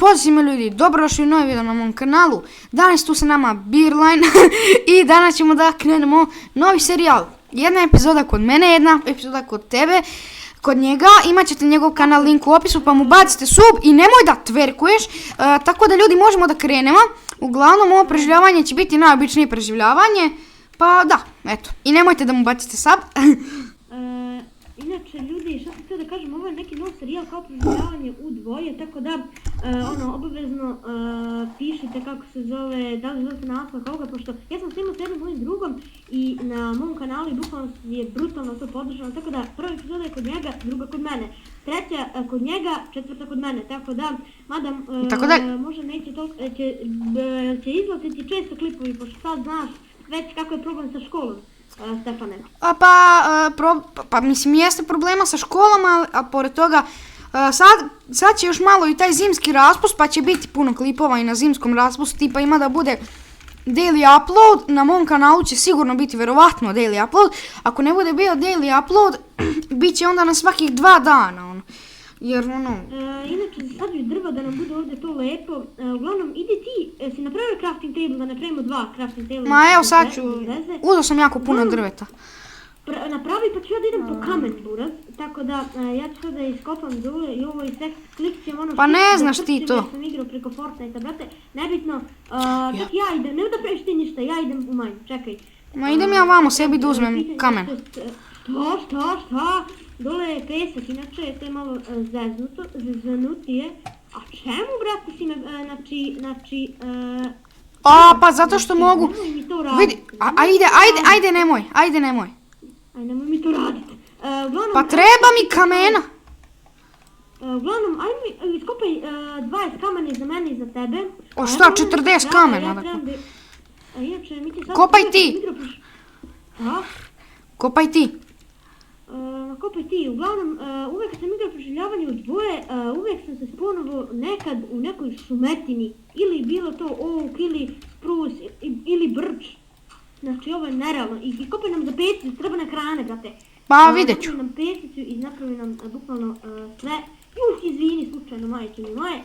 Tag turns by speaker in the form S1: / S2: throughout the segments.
S1: Pozdrav svima ljudi, dobrodošli u novi video na mom kanalu. Danas tu sa nama Beerline i danas ćemo da krenemo novi serijal. Jedna epizoda kod mene, jedna epizoda kod tebe, kod njega. Imat ćete njegov kanal, link u opisu, pa mu bacite sub i nemoj da tverkuješ. Tako da ljudi možemo da krenemo. Uglavnom ovo preživljavanje će biti najobičnije preživljavanje. Pa da, eto. I nemojte da mu bacite sub.
S2: Inače, ljudi, šta sam htio da kažem, ovo je neki nov serijal kao preživljavanje u dvoje, tako da, obavezno pišite kako se zove, da li zovete naslov koga, pošto ja sam snimao s jednim mojim drugom i na mom kanalu i bukvalno je brutalno to podržano, tako da prva epizoda je kod njega, druga kod mene, treća kod njega, četvrta kod mene, tako da, mada možda neće toliko, će izlaziti često klipovi, pošto sad znaš već kako je problem sa školom. Stefane.
S1: Pa mislim jeste problema sa školama, a pored toga sad će još malo i taj zimski raspust, pa će biti puno klipova i na zimskom raspustu, tipa ima da bude daily upload, na mom kanalu će sigurno biti verovatno daily upload, ako ne bude bio daily upload, bit će onda na svakih 2 dana, jer
S2: inače sađuj drva da nam bude ovdje to lepo, uglavnom idi ti, si napravio crafting table da napravimo 2 crafting table.
S1: Ma evo sad ću, uzeo sam jako puno drveta.
S2: Napravi pa ću ja da idem po kamen buraz, tako da ja ću sad da iskopam dole i ovo i sve klik ćem ono...
S1: Pa ne znaš ti to.
S2: Ja sam igrao preko Fortnite-a, brate, nebitno, čak ja idem, ne da praviš ti ništa, ja idem u manj, čekaj.
S1: Ma idem ja vamo sebi da uzmem kamen.
S2: Šta? Dole je pesak, inače to je malo zeznutije. A čemu, brate, si me,
S1: pa zato što mogu... Vidi, ajde nemoj.
S2: Ajde, nemoj mi to radit.
S1: Pa treba mi kamena.
S2: Uglavnom, ajde mi iskopaj 20 kamena za mene i za tebe.
S1: O šta, 40 kamena? Kopaj ti. Kopaj ti.
S2: Kopaj ti, uglavnom, uvek sam igrao preživljavanje u dvoje, uvek sam se sponovo nekad u nekoj šumetini, ili bilo to oak, ili spruce, ili brč. Znači ovo je nerealno i kopaj nam za pecicu, treba na hrane, brate.
S1: Pa vidjet ću.
S2: Napravi nam pecicu i napravi nam bukvalno sve. Izvini slučajno, majke mi moje.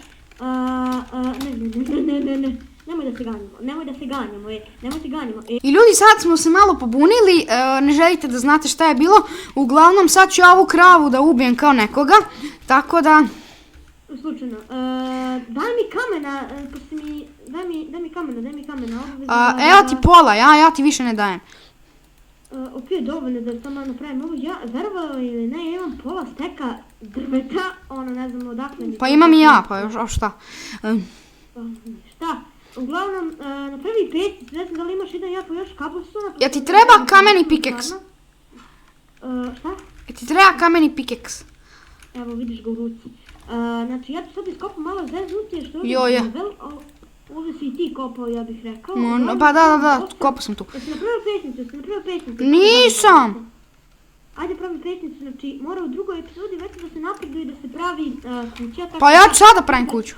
S2: Ne. Nemoj da se ganjamo.
S1: I ljudi, sad smo se malo pobunili, ne želite da znate šta je bilo. Uglavnom, sad ću ja ovu kravu da ubijem kao nekoga, tako da...
S2: Slučajno, daj mi kamena, daj mi kamena.
S1: Evo ti pola, ja ti više ne dajem.
S2: Ok, dovoljno da samo napravim ovo, ja verovalo ili ne, imam pola steka drveta, ne znam odakle mi...
S1: Pa imam i ja, pa još, šta?
S2: Šta? Uglavnom, napravi pecicu, ne znam da li imaš jedan jako još kabustona...
S1: Ja ti treba kameni pikeks.
S2: Šta?
S1: Ja ti treba kameni pikeks.
S2: Evo, vidiš ga u ruci. Znači, ja ću sad iskopam malo zeznutije što
S1: je.
S2: Ovdje si i ti kopao, ja bih rekao.
S1: Pa da, kopao sam tu.
S2: Jesi napravio pesnicu?
S1: Nisam!
S2: Ajde pravi pesnicu, znači mora u drugoj epizodi već da se napreduje da se pravi kuća.
S1: Pa ja ću sada pravim kuću.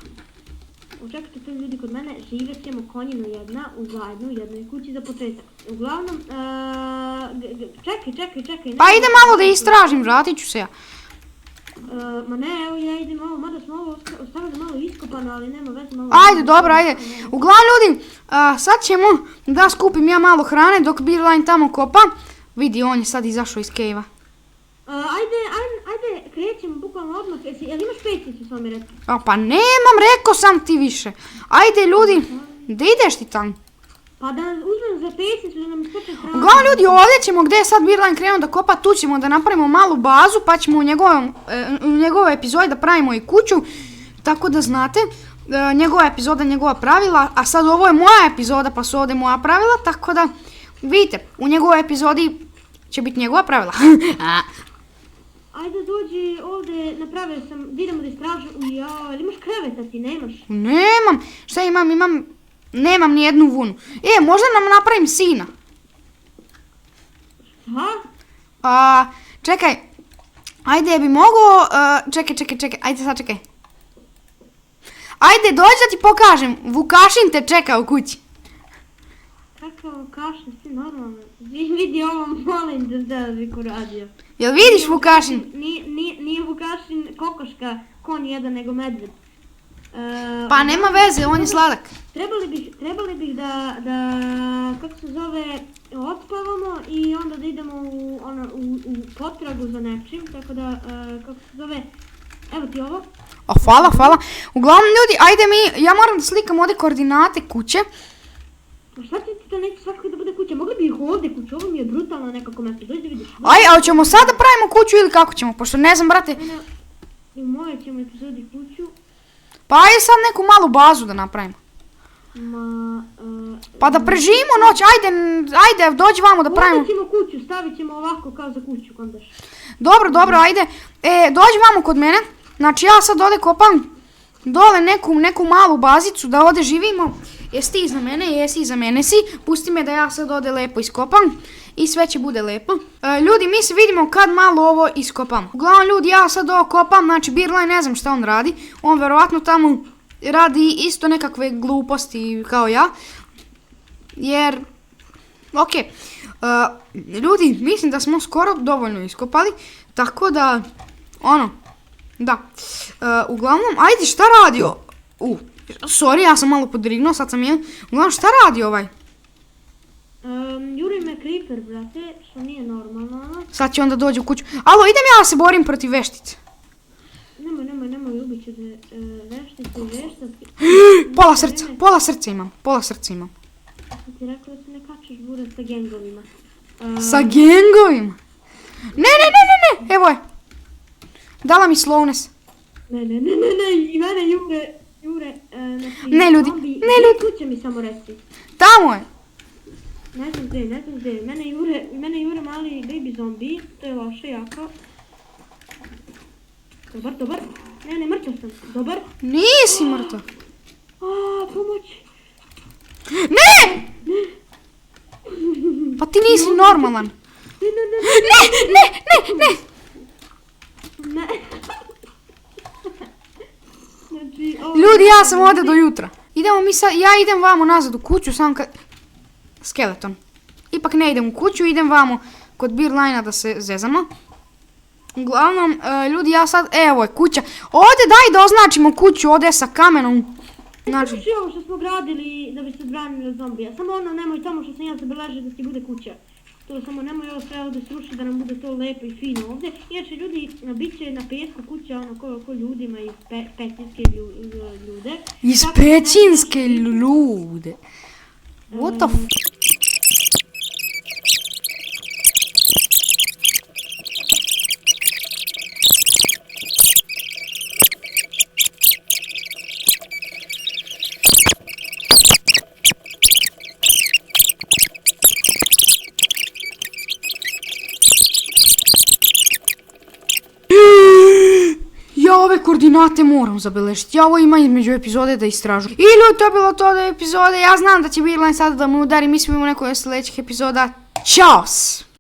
S2: Očekajte to ljudi kod mene, živjet ćemo konjinu jedna zajedno u jednoj kući za početak. Uglavnom, čekaj.
S1: Pa ide malo da istražim, vratit ću se ja.
S2: Ma ne, evo ja idem ovo, mada smo ovo ostavili malo iskopano, ali nema veze malo...
S1: Ajde, dobro, ajde. Uglavnom ljudi, sad ćemo da skupim ja malo hrane dok Beerline tamo kopa. Vidi, on je sad izašao iz cave-a.
S2: Ajde, krećemo bukvalno odmah, jel imaš pecicu s vami reći?
S1: Pa nemam, rekao sam ti više. Ajde ljudi, da ideš ti tamo?
S2: Pa da uzmem za pecicu da nam iskoče hrana.
S1: Uglavnom ljudi, ovdje ćemo gdje je sad Beerline krenuo da kopa, tu ćemo da napravimo malu bazu, pa ćemo u njegovoj epizodi da pravimo i kuću. Tako da znate, njegova epizoda, njegova pravila, a sad ovo je moja epizoda pa su ovdje moja pravila, tako da vidite, u njegovoj epizodi će biti njegova pravila.
S2: Ajde dođi ovdje, napravio sam, idemo da istražimo, ali imaš kreveta ti, nemaš?
S1: Nemam, šta imam, nemam ni jednu vunu. Možda nam napravim sina.
S2: Šta?
S1: Čekaj, ajde bi mogao, čekaj, ajde sad čekaj. Ajde, dođi da ti pokažem, Vukašin te čeka u kući.
S2: Kakav Vukašin, si normalno. Vidi ovo, molim da Viku radio.
S1: Jel vidiš Vukašin?
S2: Nije Vukašin kokoška, konj jedan, nego medved.
S1: Pa nema veze, on je sladak.
S2: Trebali bih da kako se zove, otspavamo i onda da idemo u potragu za nečim, tako da, kako se zove, evo ti ovo.
S1: O, hvala. Uglavnom ljudi, ajde ja moram da slikam ovdje koordinate kuće.
S2: Pa šta ti to neće svakako da bude kuća? Mogli bi ih ovdje kuću, ovo mi je brutalno nekako mjesto, dođi da vidiš.
S1: Aj, ali ćemo sada pravimo kuću ili kako ćemo, pošto ne znam, brate.
S2: I moje ćemo epizodi kuću.
S1: Pa ajde sad neku malu bazu da napravimo. Pa da preživimo noć, ajde, dođi vamo da pravimo.
S2: Ovdje ćemo kuću, stavit ćemo ovako kao za kuću, kondaš.
S1: Dobro, ajde. Dođi vamo kod mene. Znači ja sad ovdje kopam dole neku malu bazicu da ovdje živimo. Jesi ti iza mene? Jesi iza mene si. Pusti me da ja sad ovdje lepo iskopam. I sve će bude lepo. Ljudi, mi se vidimo kad malo ovo iskopam. Uglavnom ljudi, ja sad ovo kopam, znači Beerline ne znam šta on radi. On verovatno tamo radi isto nekakve gluposti kao ja. Jer, okej. Ljudi, mislim da smo skoro dovoljno iskopali. Tako da, da. Uglavnom, ajde, šta radi sorry, ja sam malo podrignuo, sad sam jedan. Uglavnom, šta radi ovaj?
S2: Juri me creeper, brate, što nije normalno.
S1: Sad će onda dođe u kuću. Alo, idem ja da se borim protiv veštice.
S2: Nemoj, ubit ću veštice, veštaci.
S1: Pola srca imam.
S2: Sad ti rekao da se ne kačeš burat sa gengovima.
S1: Sa gengovima? Ne, evo je. Dala mi slowness.
S2: Ne, i mene jure, znači,
S1: ne ljudi.
S2: Kuće mi samo reci.
S1: Tamo je.
S2: Ne znam gdje, mene jure mali baby zombi, to je loše jako. Dobar, ne, mrtav sam, dobar.
S1: Nisi mrtav.
S2: Pomoć.
S1: Ne! Pa ti nisi normalan. Ne! Ljudi, ja sam ovdje do jutra. Ja idem vamo nazad u kuću, samo kad... Skeleton. Ipak ne idem u kuću, idem vamo kod Beerlinea da se zezamo. Uglavnom, ljudi, ja sad... Evo je kuća. Ovdje daj da označimo kuću, ovdje sa kamenom.
S2: Znači ovo što smo gradili da bi se odbranili od zombija. Samo nemoj tamo što sam ja zabeležio da ti bude kuća. To samo nemoj ovo sve ovdje srušiti da nam bude to lepo i fino ovdje. Inače ljudi, bit će na pesku kuća ko ljudima i pećinske ljude.
S1: Iz pećinske ljude. What the f... Ja ove koordinate moram zabeležiti. Ja ovo imam između epizode da istražujem. I ljudi, to je bilo to do epizode. Ja znam da će Beerline sada da me udari. Mi smo u nekoj od sljedećih epizoda. Ćao!